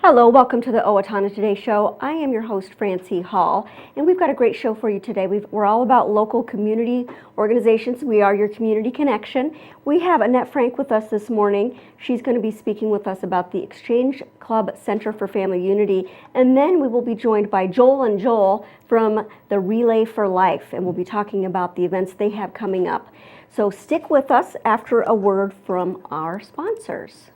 Hello, welcome to the Owatonna Today Show. I am your host, Francy Hall, and we've got a great show for you today. We're all about local community organizations. We are your community connection. We have Annette Frank with us this morning. She's going to be speaking with us about the Exchange Club Center for Family Unity, and then we will be joined by Joel and Joel from the Relay for Life, and we'll be talking about the events they have coming up. So stick with us after a word from our sponsors.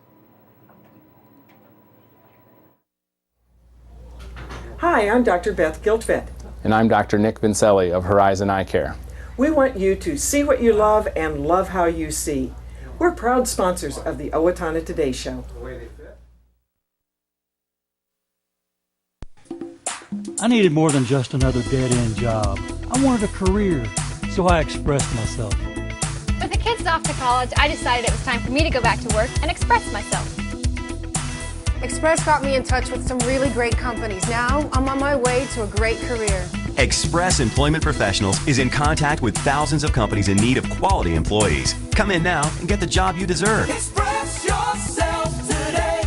Hi, I'm Dr. Beth Giltvet. And I'm Dr. Nick Vincelli of Horizon Eye Care. We want you to see what you love and love how you see. We're proud sponsors of the Owatonna Today Show. I needed more than just another dead-end job. I wanted a career, so I expressed myself. With the kids off to college, I decided it was time for me to go back to work and express myself. Express got me in touch with some really great companies. Now I'm on my way to a great career. Express Employment Professionals is in contact with thousands of companies in need of quality employees. Come in now and get the job you deserve. Express yourself today.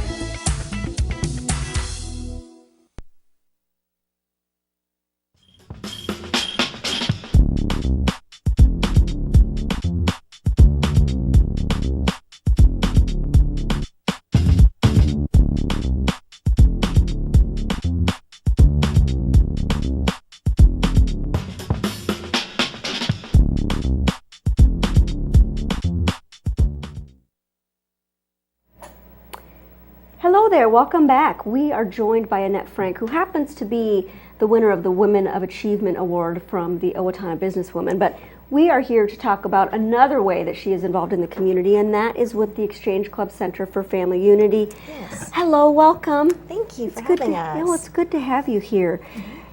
Hello there, welcome back. We are joined by Annette Frank, who happens to be the winner of the Women of Achievement Award from the Owatonna Businesswoman. But we are here to talk about another way that she is involved in the community, and that is with the Exchange Club Center for Family Unity. Yes. Hello, welcome. Thank you for having us. No, it's good to have you here.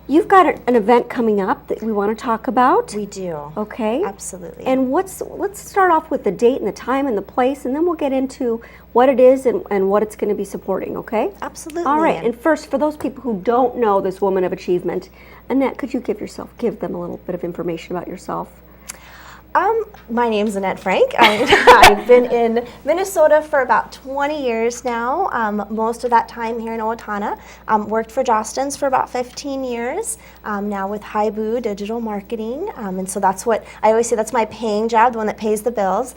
You've got an event coming up that we want to talk about. We do. Okay. Absolutely. And let's start off with the date and the time and the place, and then we'll get into what it is and what it's going to be supporting, okay? Absolutely. All right, and first, for those people who don't know this Woman of Achievement, Annette, could you give them a little bit of information about yourself? My name's Annette Frank. I've been in Minnesota for about 20 years now, most of that time here in Owatonna. Worked for Jostens for about 15 years, now with Haibu Digital Marketing, and so that's what I always say, that's my paying job, the one that pays the bills.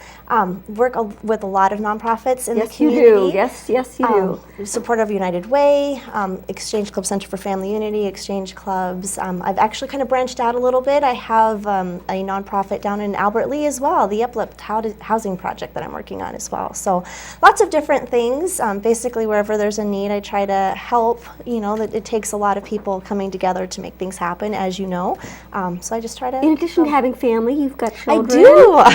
Work with a lot of nonprofits in the community. Yes, you do. Support of United Way, Exchange Club Center for Family Unity, Exchange Clubs. I've actually kind of branched out a little bit. I have a nonprofit down in Albert Lea as well, the Uplift Housing Project that I'm working on as well. So lots of different things. Basically, wherever there's a need, I try to help. You know, that it takes a lot of people coming together to make things happen, as you know. So I just try to. In addition to having family, you've got children.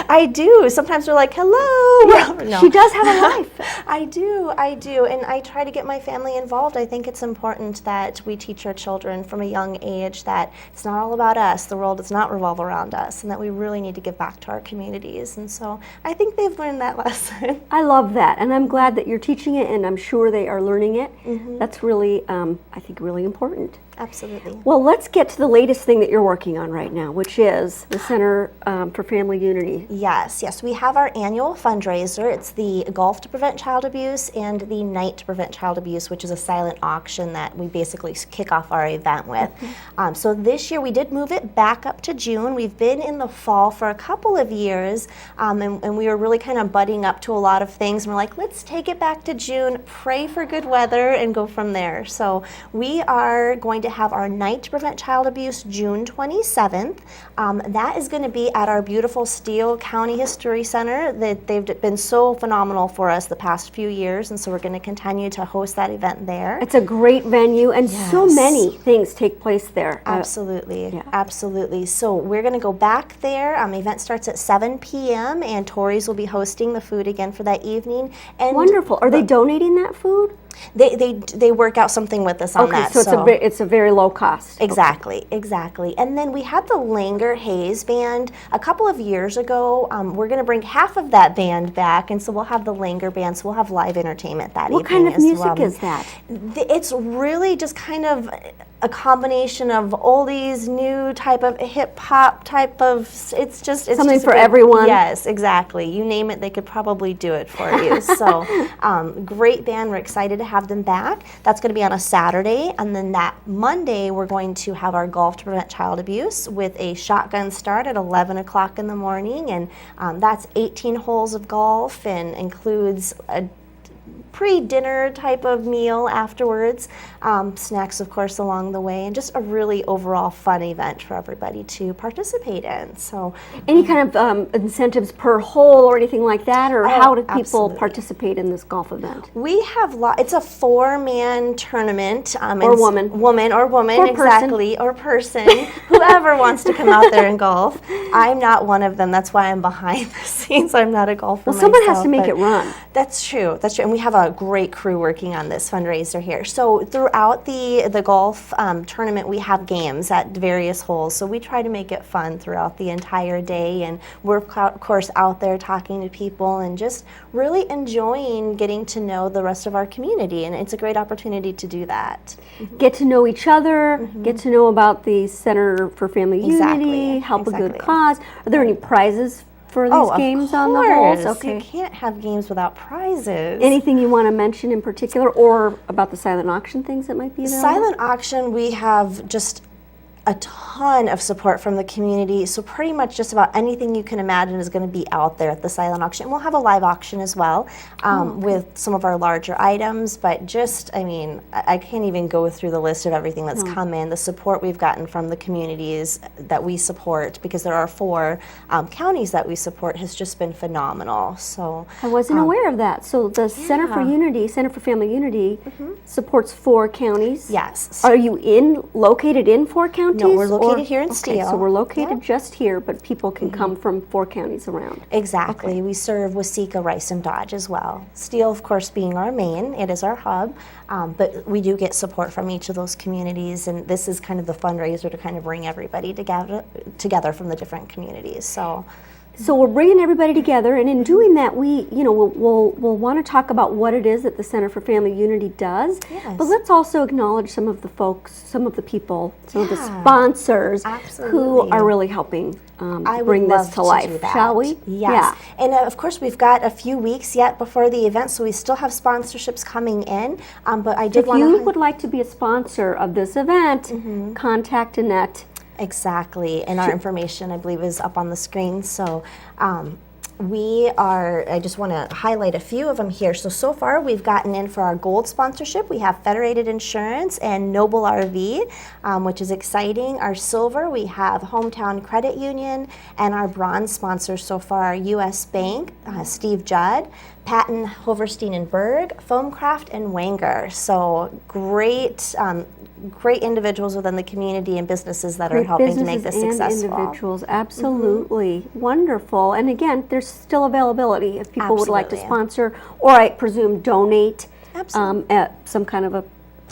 I do. Sometimes they're like, hello. Yeah, no. She does have a life. I do. And I try to get my family involved. I think it's important that we teach our children from a young age that it's not all about us. The world does not revolve around us, and that we really need to give back to our communities. And so I think they've learned that lesson. I love that, and I'm glad that you're teaching it, and I'm sure they are learning it. Mm-hmm. That's really, I think, really important. Absolutely. Well, let's get to the latest thing that you're working on right now, which is the Center for Family Unity. Yes. We have our annual fundraiser. It's the Golf to Prevent Child Abuse and the Night to Prevent Child Abuse, which is a silent auction that we basically kick off our event with. So this year we did move it back up to June. We've been in the fall for a couple of years, and we were really kind of butting up to a lot of things. And we're like, let's take it back to June, pray for good weather, and go from there. So we are going to have our Night to Prevent Child Abuse June 27th. That is going to be at our beautiful Steele County History Center. They've been so phenomenal for us the past few years, and so we're going to continue to host that event there. It's a great venue, and so many things take place there. Absolutely. Absolutely. So we're going to go back there. Event starts at 7 p.m. and Tori's will be hosting the food again for that evening. And wonderful. Are they donating that food? They work out something with us on that. Okay, so it's a very low cost. Exactly. And then we had the Langer Hayes Band a couple of years ago. We're going to bring half of that band back, and so we'll have the Langer Band, so we'll have live entertainment that evening as well. What kind of music is that? It's really just kind of a combination of oldies, new type of hip hop type of, it's Something just a for good- everyone. Yes, exactly. You name it, they could probably do it for you. So great band. We're excited to have them back. That's going to be on a Saturday. And then that Monday, we're going to have our Golf to Prevent Child Abuse with a shotgun start at 11 o'clock in the morning. And that's 18 holes of golf and includes a pre-dinner type of meal afterwards, snacks of course along the way, and just a really overall fun event for everybody to participate in. So Any kind of incentives per hole or anything like that, or how do people absolutely. participate in this golf event? we have it's a 4-man tournament. Or woman. Woman or woman, Or person. exactly, or person, whoever wants to come out there and golf. I'm not one of them, that's why I'm behind the scenes. I'm not a golfer Well, someone has myself, to make but it run. That's true. That's true. And we have a great crew working on this fundraiser here. So throughout the golf tournament, we have games at various holes. So we try to make it fun throughout the entire day. And we're, of course, out there talking to people and just really enjoying getting to know the rest of our community. And it's a great opportunity to do that. Get to know each other, get to know about the Center for Family Unity, Exactly, help a good exactly. cause. Are there any prizes for these Of games on the holes? course. Okay. You can't have games without prizes. Anything you want to mention in particular, or about the silent auction things that might be there? Silent auction, we have just a ton of support from the community. So pretty much just about anything you can imagine is going to be out there at the silent auction. We'll have a live auction as well with some of our larger items. But just, I mean, I can't even go through the list of everything that's come in. The support we've gotten from the communities that we support, because there are 4 counties that we support, has just been phenomenal. So I wasn't aware of that. So the Center for Unity, Center for Family Unity, supports 4 counties. yes. Are you located in 4 counties? No, we're located or- here in okay, Steele. so we're located Yep. just here, but people can come from 4 counties around. Exactly. We serve Waseca, Rice, and Dodge as well. Steele, of course, being our main, it is our hub, but we do get support from each of those communities, and this is kind of the fundraiser to kind of bring everybody together from the different communities. So we're bringing everybody together, and in doing that, we'll want to talk about what it is that the Center for Family Unity does. Yes. But let's also acknowledge some of the folks, some of the people, some of the Yeah. sponsors who Absolutely. are really helping I would bring love this to life. do that. Shall we? Yes. Yeah. And of course, we've got a few weeks yet before the event, so we still have sponsorships coming in. But I did If want you to. would like to be a sponsor of this event, contact Annette. Exactly, and our information, I believe, is up on the screen. So I just want to highlight a few of them here. So far we've gotten in for our gold sponsorship. We have Federated Insurance and Noble RV, which is exciting. Our silver, we have Hometown Credit Union, and our bronze sponsors so far are U.S. Bank, Steve Judd, Patton, Hoverstein and Berg, Foamcraft, and Wanger. So great individuals within the community and businesses that are Great helping to make this businesses and successful. individuals, absolutely wonderful. And again, there's still availability if people would like to Absolutely. sponsor, or I presume donate Absolutely. at some kind of a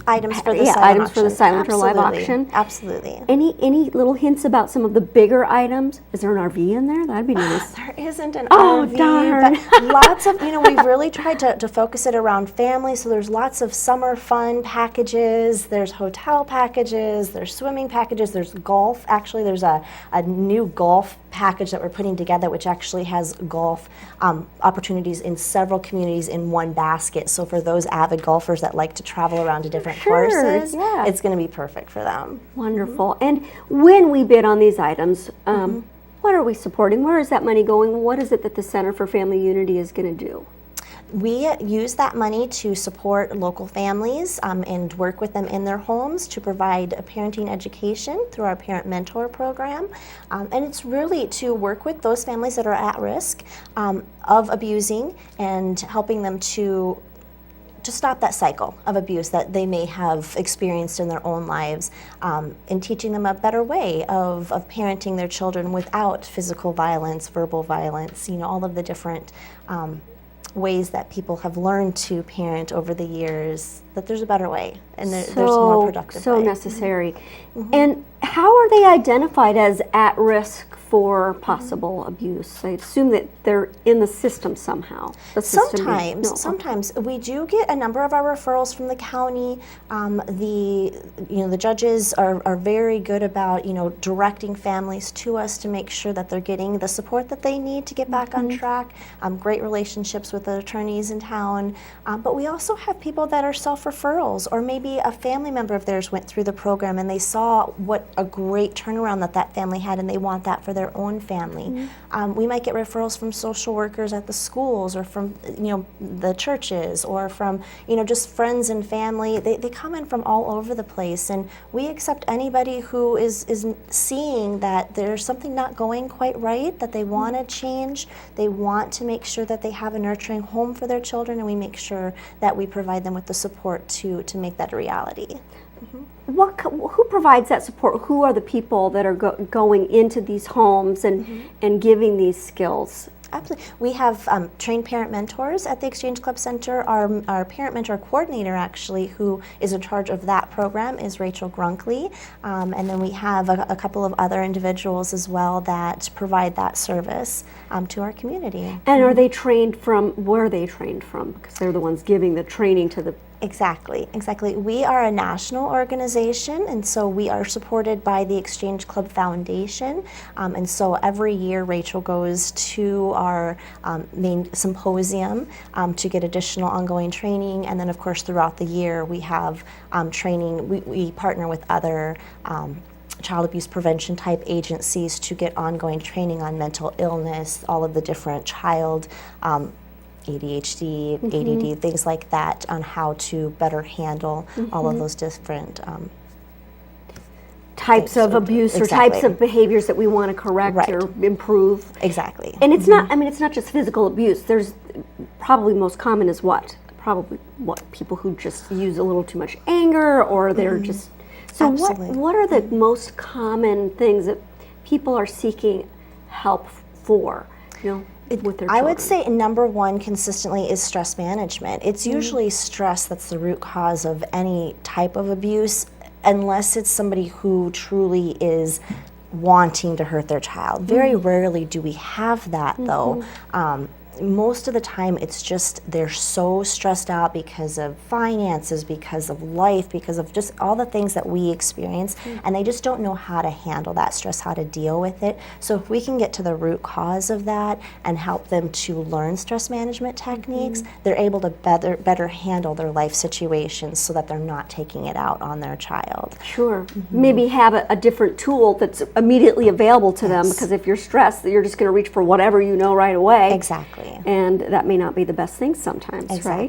Items for the yeah, silent items for the auction. silent or live Absolutely. auction. Absolutely. Any little hints about some of the bigger items? Is there an RV in there? That'd be nice. There isn't an Oh, RV, darn. but lots of, we've really tried to focus it around family, so there's lots of summer fun packages, there's hotel packages, there's swimming packages, there's golf. Actually, there's a new golf package that we're putting together, which actually has golf opportunities in several communities in one basket. So for those avid golfers that like to travel around to different Sure, courses, yeah. it's going to be perfect for them. Wonderful. And when we bid on these items, what are we supporting? Where is that money going? What is it that the Center for Family Unity is going to do? We use that money to support local families and work with them in their homes to provide a parenting education through our Parent Mentor program. And it's really to work with those families that are at risk of abusing and helping them to stop that cycle of abuse that they may have experienced in their own lives, and teaching them a better way of parenting their children without physical violence, verbal violence, all of the different ways that people have learned to parent over the years, that there's a better way and there's a more productive so way. necessary. And how are they identified as at risk for possible abuse? I assume that they're in the system somehow. The system Sometimes we do get a number of our referrals from the county. The judges are very good about directing families to us to make sure that they're getting the support that they need to get back on track. Great relationships with the attorneys in town, but we also have people that are self-referrals, or maybe a family member of theirs went through the program and they saw what a great turnaround that family had, and they want that for their own family. We might get referrals from social workers at the schools, or from the churches, or from just friends and family. They come in from all over the place, and we accept anybody who is seeing that there's something not going quite right, that they want to change, they want to make sure that they have a nurturing home for their children, and we make sure that we provide them with the support to make that a reality. Who provides that support? Who are the people that are going into these homes and giving these skills? Absolutely. We have trained parent mentors at the Exchange Club Center. Our parent mentor coordinator, actually, who is in charge of that program, is Rachel Grunkley. And then we have a couple of other individuals as well that provide that service to our community. And are they trained from, where are they trained from? Because they're the ones giving the training to the... Exactly. We are a national organization, and so we are supported by the Exchange Club Foundation. And so every year Rachel goes to our main symposium to get additional ongoing training, and then of course throughout the year we have training. We partner with other child abuse prevention type agencies to get ongoing training on mental illness, all of the different child ADHD, ADD, things like that, on how to better handle all of those different types of abuse or types of behaviors that we want to correct or improve. Exactly. And it's not, it's not just physical abuse. There's probably most common is what? Probably people who just use a little too much anger, or they're just... So what are the most common things that people are seeking help for, with their children? I would say number one consistently is stress management. It's usually stress that's the root cause of any type of abuse, unless it's somebody who truly is wanting to hurt their child. Very rarely do we have that, though. Most of the time it's just they're so stressed out because of finances, because of life, because of just all the things that we experience, and they just don't know how to handle that stress, how to deal with it. So if we can get to the root cause of that and help them to learn stress management techniques, they're able to better handle their life situations so that they're not taking it out on their child. Sure. Maybe have a different tool that's immediately available to them, because if you're stressed, you're just going to reach for whatever you know right away. Exactly. And that may not be the best thing sometimes, right?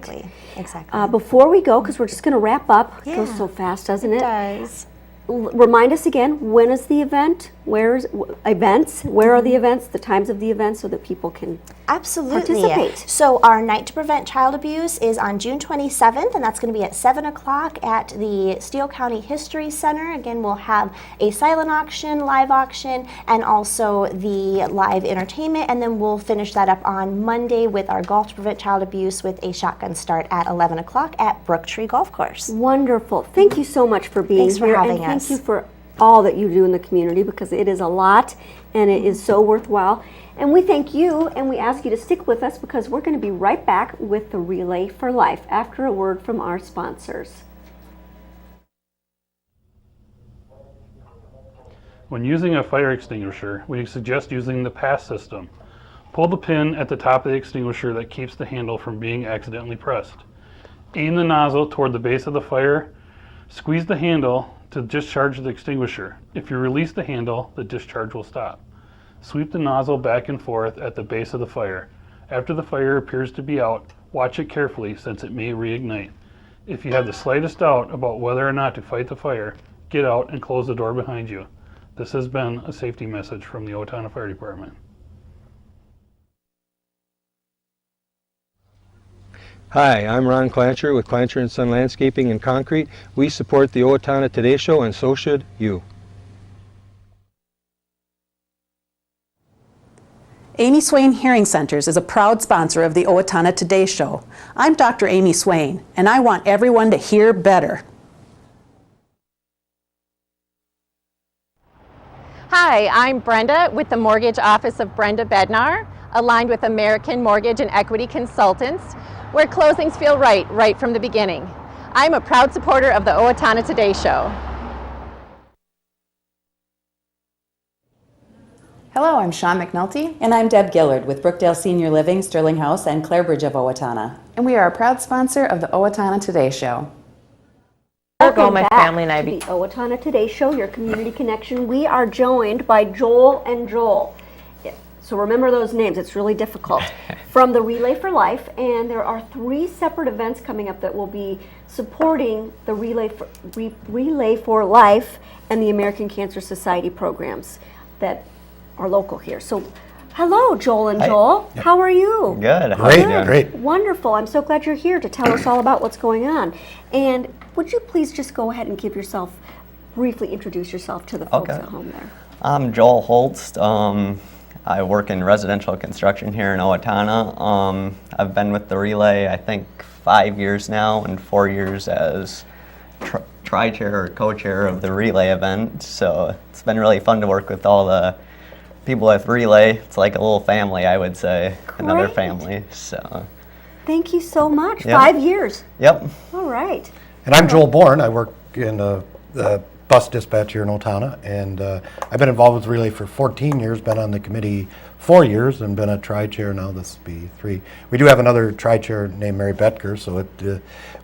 Exactly. Before we go, because we're just going to wrap up, it goes so fast, doesn't it? It does. Remind us again, when is the event? Where are the events, the times of the events, so that people can participate? So our Night to Prevent Child Abuse is on June 27th, and that's going to be at 7 o'clock at the Steele County History Center. Again, we'll have a silent auction, live auction, and also the live entertainment, and then we'll finish that up on Monday with our Golf to Prevent Child Abuse with a shotgun start at 11 o'clock at Brooktree Golf Course. Wonderful. Thank you so much for being here. Thanks for having us. Thank you for all that you do in the community, because it is a lot and it is so worthwhile. And we thank you, and we ask you to stick with us, because we're going to be right back with the Relay for Life after a word from our sponsors. When using a fire extinguisher, we suggest using the pass system. Pull the pin at the top of the extinguisher that keeps the handle from being accidentally pressed. Aim the nozzle toward the base of the fire. Squeeze the handle to discharge the extinguisher. If you release the handle, the discharge will stop. Sweep the nozzle back and forth at the base of the fire. After the fire appears to be out, watch it carefully, since it may reignite. If you have the slightest doubt about whether or not to fight the fire, get out and close the door behind you. This has been a safety message from the Owatonna Fire Department. Hi, I'm Ron Clancher with Clancher & Son Landscaping and Concrete. We support the Owatonna Today Show, and so should you. Amy Swain Hearing Centers is a proud sponsor of the Owatonna Today Show. I'm Dr. Amy Swain, and I want everyone to hear better. Hi, Hi, I'm Brenda with the Mortgage Office of Brenda Bednar, aligned with American Mortgage and Equity Consultants, where closings feel right from the beginning. I'm a proud supporter of the Owatonna Today Show. Hello, I'm Sean McNulty. And I'm Deb Gillard with Brookdale Senior Living, Sterling House, and Clarebridge of Owatonna. And we are a proud sponsor of the Owatonna Today Show. Welcome my back family and I to the Owatonna Today Show, your community connection. We are joined by Joel and Joel. So remember those names, it's really difficult. From the Relay for Life, and there are 3 separate events coming up that will be supporting the Relay for Life and the American Cancer Society programs that are local here. So hello, Joel and Joel. How are you? Good. How are you doing? Great. Wonderful. I'm so glad you're here to tell us all about what's going on. And would you please just go ahead and briefly introduce yourself to the folks at home there? I'm Joel Holst. I work in residential construction here in Owatonna. I've been with the Relay, I think, 5 years now, and 4 years as tri-chair or co-chair of the Relay event. So it's been really fun to work with all the people with Relay. It's like a little family, I would say, another family. So thank you so much. Yep. 5 years. Yep. All right. And I'm Joel Bourne. I work in the bus dispatch here in Owatonna, and I've been involved with Relay for 14 years, been on the committee 4 years, and been a tri-chair now. This will be 3. We do have another tri-chair named Mary Betker, so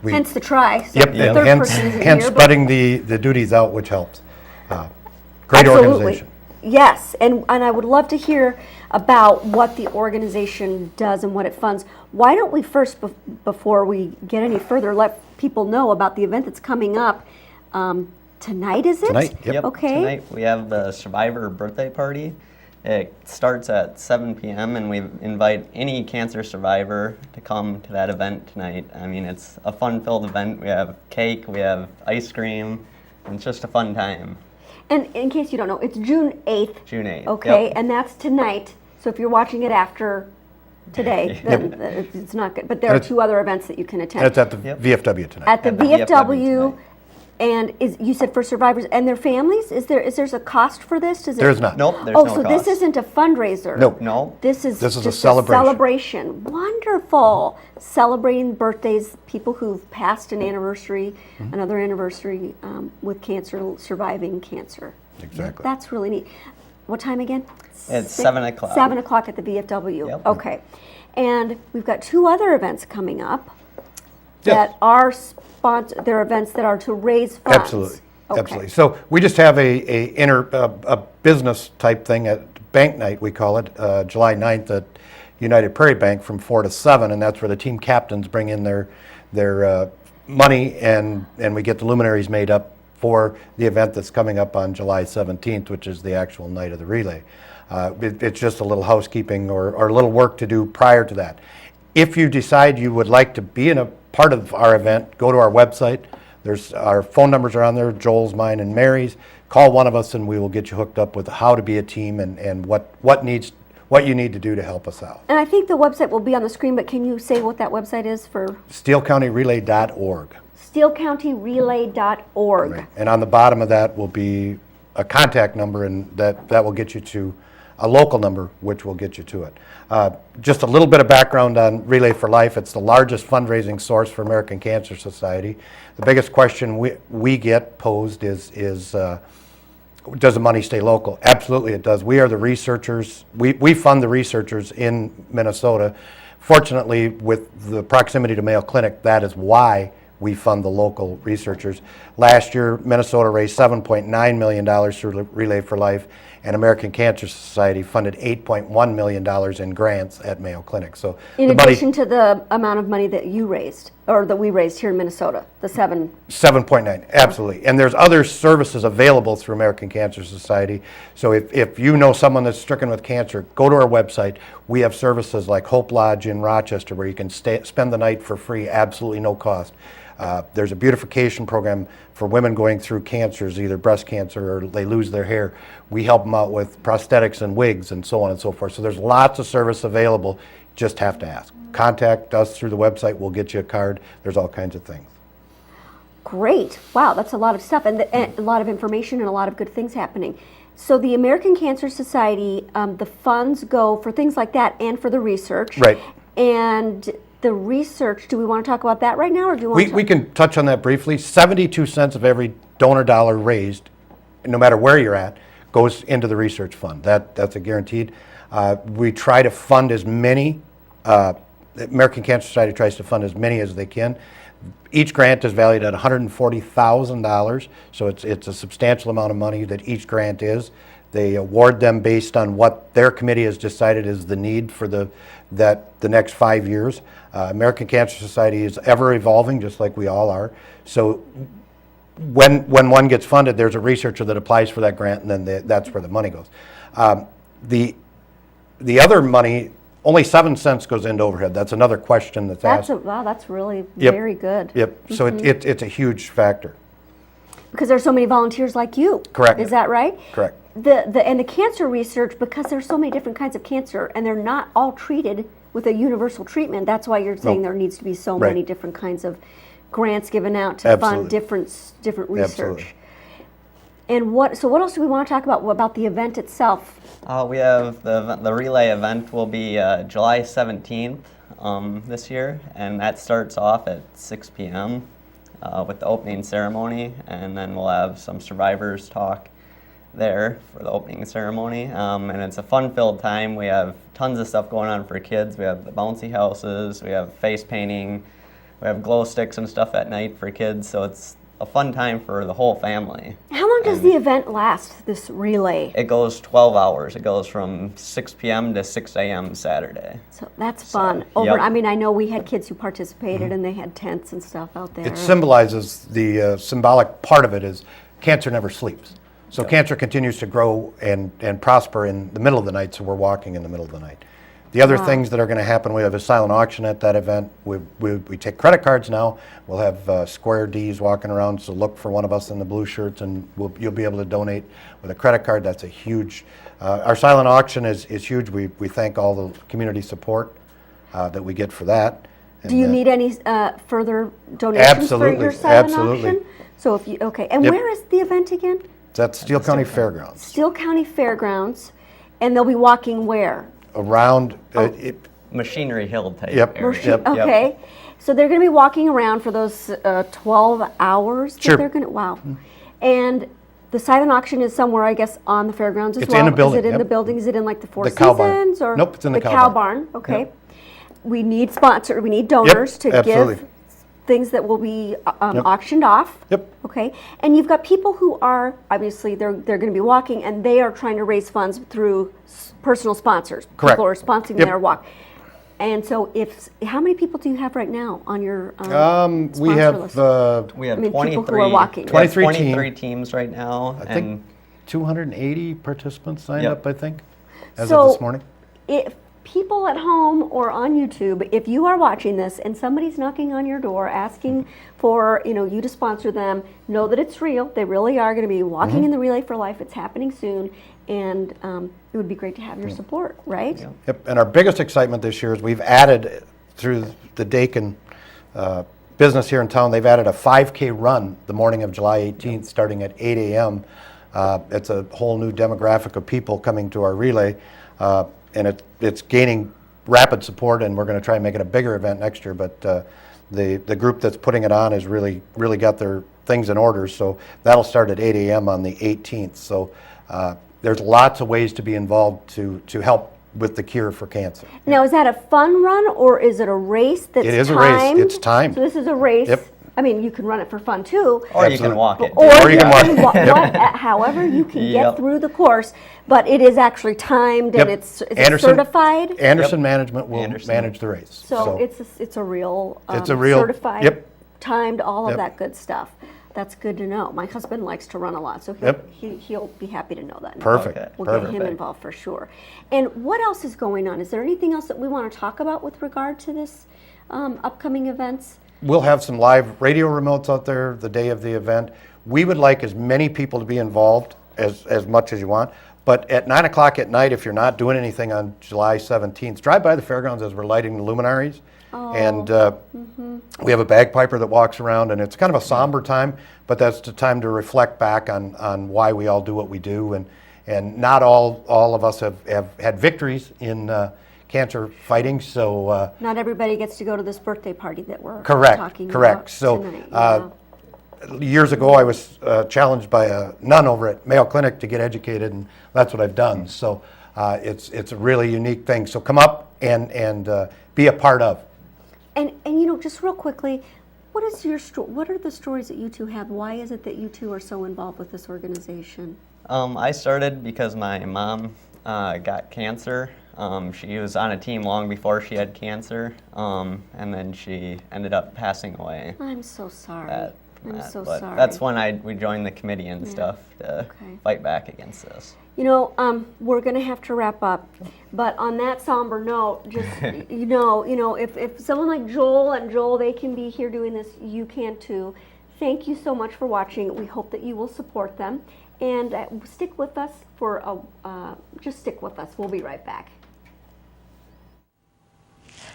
Hence the try. So yep, the and third hence person isn't here, but- spreading the duties out, which helps. Great Absolutely. organization. Yes, and I would love to hear about what the organization does and what it funds. Why don't we first, before we get any further, let people know about the event that's coming up tonight, is it? Tonight, Yep. Okay. Tonight we have the Survivor birthday party. It starts at 7 p.m. and we invite any cancer survivor to come to that event tonight. I mean, it's a fun-filled event. We have cake, we have ice cream, and it's just a fun time. And in case you don't know, it's June 8th. June 8th. Okay, Yep. and that's tonight. So if you're watching it after today, then it's not good. But there are 2 other events that you can attend. And it's at the VFW tonight. At the VFW, and you said for survivors and their families. Is there a cost for this? There's not. Nope, there's no no so cost. this isn't a fundraiser. Nope. No. This is This is a just celebration. celebration. Wonderful. Celebrating birthdays, people who've passed an anniversary, another anniversary with cancer, surviving cancer. Exactly. That's really neat. What time again? It's 7 o'clock. 7 o'clock at the VFW. Yep. Okay. And we've got 2 other events coming up that are they're events that are to raise funds. Absolutely. Okay. Absolutely. So we just have a business type thing at Bank Night, we call it, July 9th at United Prairie Bank from 4 to 7, and that's where the team captains bring in their money, and we get the luminaries made up for the event that's coming up on July 17th, which is the actual night of the relay. It's just a little housekeeping or a little work to do prior to that. If you decide you would like to be in a part of our event, go to our website. Our phone numbers are on there, Joel's, mine, and Mary's. Call one of us and we will get you hooked up with how to be a team and what you need to do to help us out. And I think the website will be on the screen, but can you say what that website is for? SteeleCountyRelay.org. SteeleCountyRelay.org. Right. And on the bottom of that will be a contact number, and that will get you to a local number, which will get you to it. Just a little bit of background on Relay for Life. It's the largest fundraising source for American Cancer Society. The biggest question we get posed is does the money stay local? Absolutely it does. We are the researchers. We fund the researchers in Minnesota. Fortunately, with the proximity to Mayo Clinic, that is why we fund the local researchers. Last year, Minnesota raised $7.9 million through Relay for Life, and American Cancer Society funded $8.1 million in grants at Mayo Clinic. So in addition to the amount of money that you raised, or that we raised here in Minnesota, the 7.9, absolutely. And there's other services available through American Cancer Society. So if you know someone that's stricken with cancer, go to our website. We have services like Hope Lodge in Rochester where you can spend the night for free, absolutely no cost. There's a beautification program for women going through cancers, either breast cancer or they lose their hair. We help them out with prosthetics and wigs and so on and so forth. So there's lots of service available. Just have to ask. Contact us through the website. We'll get you a card. There's all kinds of things. Great. Wow, that's a lot of stuff and a lot of information and a lot of good things happening. So the American Cancer Society, the funds go for things like that and for the research. Right. And the research, do we want to talk about that right now, or do you want We can touch on that briefly. 72 cents of every donor dollar raised, no matter where you're at, goes into the research fund. That's a guaranteed. We try to fund as many, the American Cancer Society tries to fund as many as they can. Each grant is valued at $140,000, so it's a substantial amount of money that each grant is. They award them based on what their committee has decided is the need for the next 5 years. American Cancer Society is ever evolving, just like we all are. So when one gets funded, there's a researcher that applies for that grant, and then that's where the money goes. The other money, only 7 cents goes into overhead. That's another question that's asked. Wow, that's really very good. Yep. So it's a huge factor. Because there's so many volunteers like you. Correct. Is that right? Correct. And the cancer research, because there's so many different kinds of cancer, and they're not all treated with a universal treatment. That's why you're saying there needs to be so many different kinds of grants given out to fund different research. Absolutely. And what else do we want to talk about the event itself? We have the relay event will be July 17th this year, and that starts off at 6 p.m. With the opening ceremony, and then we'll have some survivors talk there for the opening ceremony. And it's a fun-filled time. We have tons of stuff going on for kids. We have the bouncy houses, we have face painting, we have glow sticks and stuff at night for kids, so it's a fun time for the whole family. How long does the event last, this relay? It goes 12 hours. It goes from 6 p.m. to 6 a.m. Saturday. So that's fun. I mean, I know we had kids who participated and they had tents and stuff out there. It symbolizes, the symbolic part of it is cancer never sleeps. So cancer continues to grow and prosper in the middle of the night, so we're walking in the middle of the night. The other things that are going to happen, we have a silent auction at that event. We take credit cards now. We'll have square Ds walking around, so look for one of us in the blue shirts, and you'll be able to donate with a credit card. That's a huge, our silent auction is huge. We thank all the community support that we get for that. Do you need any further donations for your silent auction? So if you, and where is the event again? It's at Steele County Fairgrounds. Steele County Fairgrounds, and they'll be walking where? Around Machinery Hill type area. Okay, so they're going to be walking around for those 12 hours. Sure. They're going to, wow. And the silent auction is somewhere, I guess, on the fairgrounds as well. It's in a building. Is it in the building? Is it in like the Four Cow Seasons? Barn. Or nope, it's in the Cow Barn. Okay. Yep. We need we need donors to absolutely. give things that will be auctioned off. Yep. Okay. And you've got people who are, obviously, they're going to be walking, and they are trying to raise funds through personal sponsors. Correct. People are sponsoring their walk. And so, how many people do you have right now on your we have list? We have people 23, who are walking. 23 teams right now. I think 280 participants signed up, I think, as so of this morning. If people at home or on YouTube, if you are watching this and somebody's knocking on your door asking for you to sponsor them, know that it's real. They really are going to be walking in the Relay for Life. It's happening soon, and it would be great to have your support, right? Yep. And our biggest excitement this year is we've added, through the Dakin business here in town, they've added a 5K run the morning of July 18th starting at 8 a.m. It's a whole new demographic of people coming to our relay. And it's gaining rapid support, and we're going to try and make it a bigger event next year. But the group that's putting it on has really got their things in order. So that'll start at 8 a.m. on the 18th. So there's lots of ways to be involved to help with the cure for cancer. Now, is that a fun run, or is it a race that's timed? It is a race. It's timed. So this is a race. Yep. I mean, you can run it for fun too. Or you can walk it. Or you can walk it. However you can get through the course, but it is actually timed and it's certified. Anderson Management will manage the race. So it's a real certified, timed, all of that good stuff. That's good to know. My husband likes to run a lot, so he'll be happy to know that. Perfect. We'll get him involved for sure. And what else is going on? Is there anything else that we want to talk about with regard to this upcoming events? We'll have some live radio remotes out there the day of the event. We would like as many people to be involved as much as you want. But at 9 o'clock at night, if you're not doing anything on July 17th, drive by the fairgrounds as we're lighting the luminaries. And we have a bagpiper that walks around, and it's kind of a somber time, but that's the time to reflect back on why we all do what we do. and not all of us have had victories in cancer fighting. So not everybody gets to go to this birthday party that we're correct. talking about So tonight. Yeah. years ago, I was challenged by a nun over at Mayo Clinic to get educated, and that's what I've done. So it's a really unique thing. So come up and be a part of. And you know, just real quickly, what is your what are the stories that you two have? Why is it that you two are so involved with this organization? I started because my mom got cancer. She was on a team long before she had cancer, and then she ended up passing away. I'm so sorry. I'm so but sorry. That's when we joined the committee and stuff to fight back against this. You know, we're going to have to wrap up, but on that somber note, just you know, if someone like Joel, they can be here doing this, you can too. Thank you so much for watching. We hope that you will support them, and stick with us for just stick with us. We'll be right back.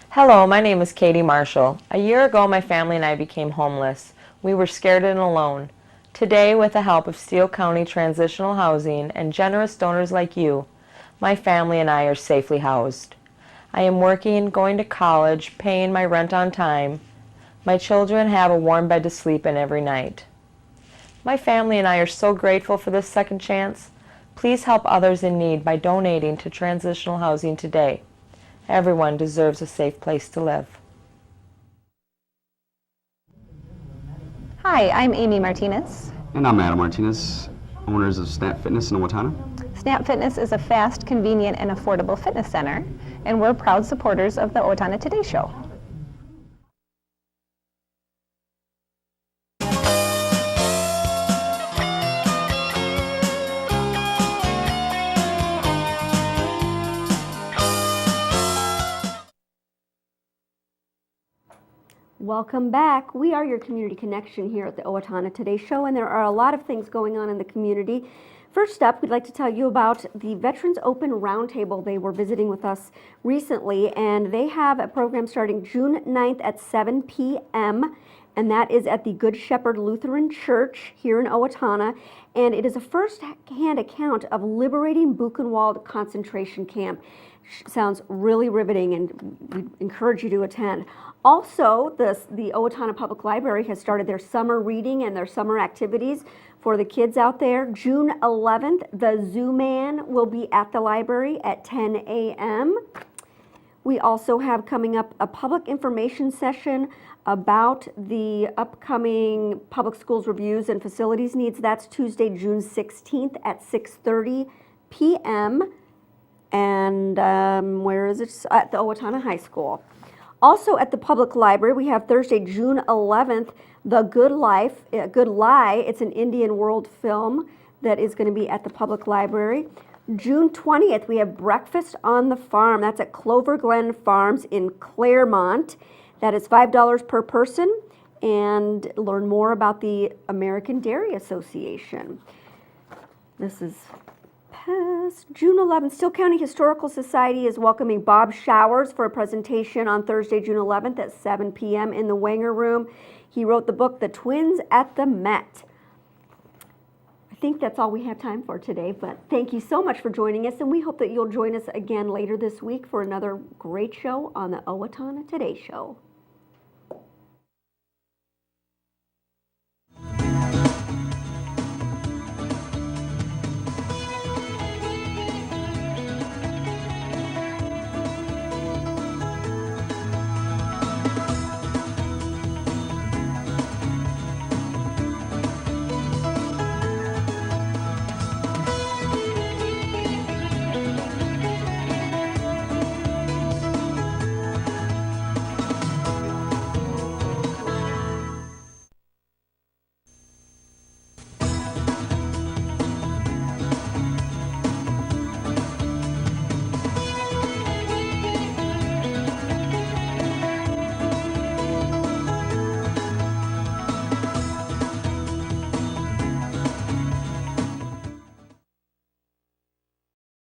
Hello, my name is Katie Marshall. A year ago, my family and I became homeless. We were scared and alone. Today, with the help of Steele County Transitional Housing and generous donors like you, my family and I are safely housed. I am working, going to college, paying my rent on time. My children have a warm bed to sleep in every night. My family and I are so grateful for this second chance. Please help others in need by donating to Transitional Housing today. Everyone deserves a safe place to live. Hi, I'm Amy Martinez. And I'm Adam Martinez, owners of Snap Fitness in Owatonna. Snap Fitness is a fast, convenient, and affordable fitness center, and we're proud supporters of the Owatonna Today Show. Welcome back. We are your community connection here at the Owatonna Today Show, and there are a lot of things going on in the community. First up, we'd like to tell you about the Veterans Open Roundtable. They were visiting with us recently, and they have a program starting June 9th at 7 p.m., and that is at the Good Shepherd Lutheran Church here in Owatonna, and it is a first-hand account of liberating Buchenwald concentration camp. Sounds really riveting, and we encourage you to attend. Also, the Owatonna Public Library has started their summer reading and their summer activities for the kids out there. June 11th, the Zoo Man will be at the library at 10 a.m. We also have coming up a public information session about the upcoming public schools reviews and facilities needs. That's Tuesday, June 16th at 6:30 p.m. And where is it? At the Owatonna High School. Also at the public library, we have Thursday, June 11th, The Good Lie. It's an Indian world film that is going to be at the public library. June 20th, we have Breakfast on the Farm. That's at Clover Glen Farms in Claremont. That is $5 per person, and learn more about the American Dairy Association. This is June 11th, Steele County Historical Society is welcoming Bob Showers for a presentation on Thursday, June 11th at 7 p.m. in the Wenger Room. He wrote the book, The Twins at the Met. I think that's all we have time for today, but thank you so much for joining us, and we hope that you'll join us again later this week for another great show on the Owatonna Today Show.